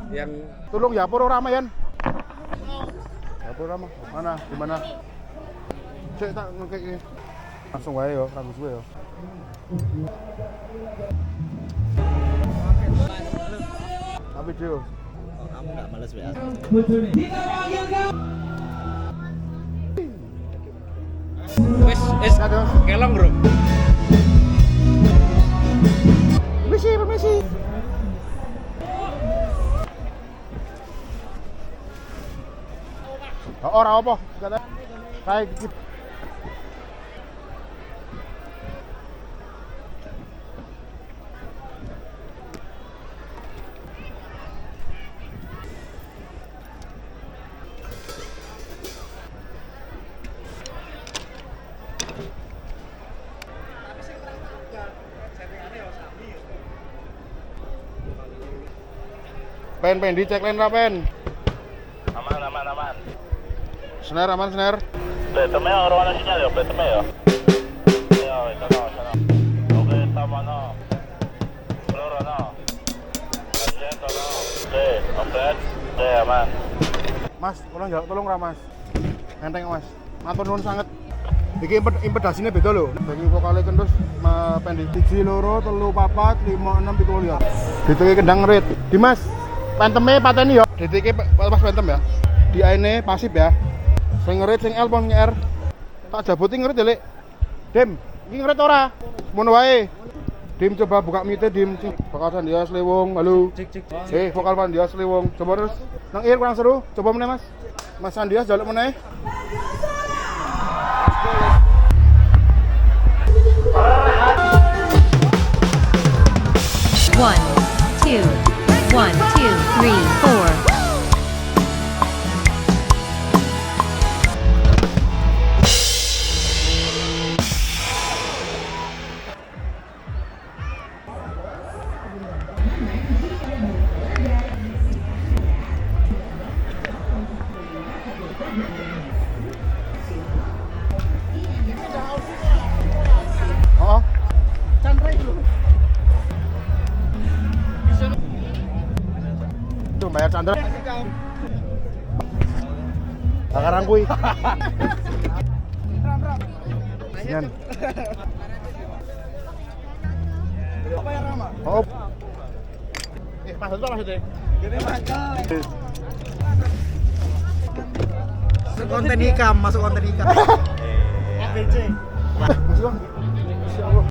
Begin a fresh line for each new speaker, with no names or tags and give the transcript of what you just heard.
Yang
tolong ya pura Rama Yan. Ya pura Rama. Mana? Di mana? Cek tak ngekek. Langsung wae yo, langsung suwe yo. Tapi Dio.
kamu nggak males WA. Wes kelong bro.
Permisi. Ora apa? Kata kayak gitu. Pen dicek lain ra pen.
Aman.
Senar aman senar.
Pétame ahora van a enseñar yo, pétame yo. Ya, ahorita no. Ok, estamos no. Flora no. Asiento no. Oke, oke, aman.
Mas, tolong ra Mas. Enteng Mas. Matur nuwun sanget. Iki impedasinya beda lho. Bagi vokale kendus pendek 1 2 3 4 5 6 7 8. Diteke kendang ngerit. Dimas, penteme pateni yo. Diteke pas pentem ya. Di aine pasif ya. Sing ngerit sing L pon R. Tak jabuti ngerit ya, Lek. Dim, iki ngerit ora? Mono wae. Dim coba buka mute Dim. Vokal Sandias Lewong. Halo. Cek. Vokal Sandias Lewong. Coba terus. Nang Ir kurang seru. Coba meneh Mas. Mas Sandias jaluk meneh.
One, two, 1, 2, 3, 4.
Oh. Tuh bayar Chandra. Sekarang kui. Sian. Oh. Pas itu maksudnya. Gini makan.
Masuk konten hikam. ABC.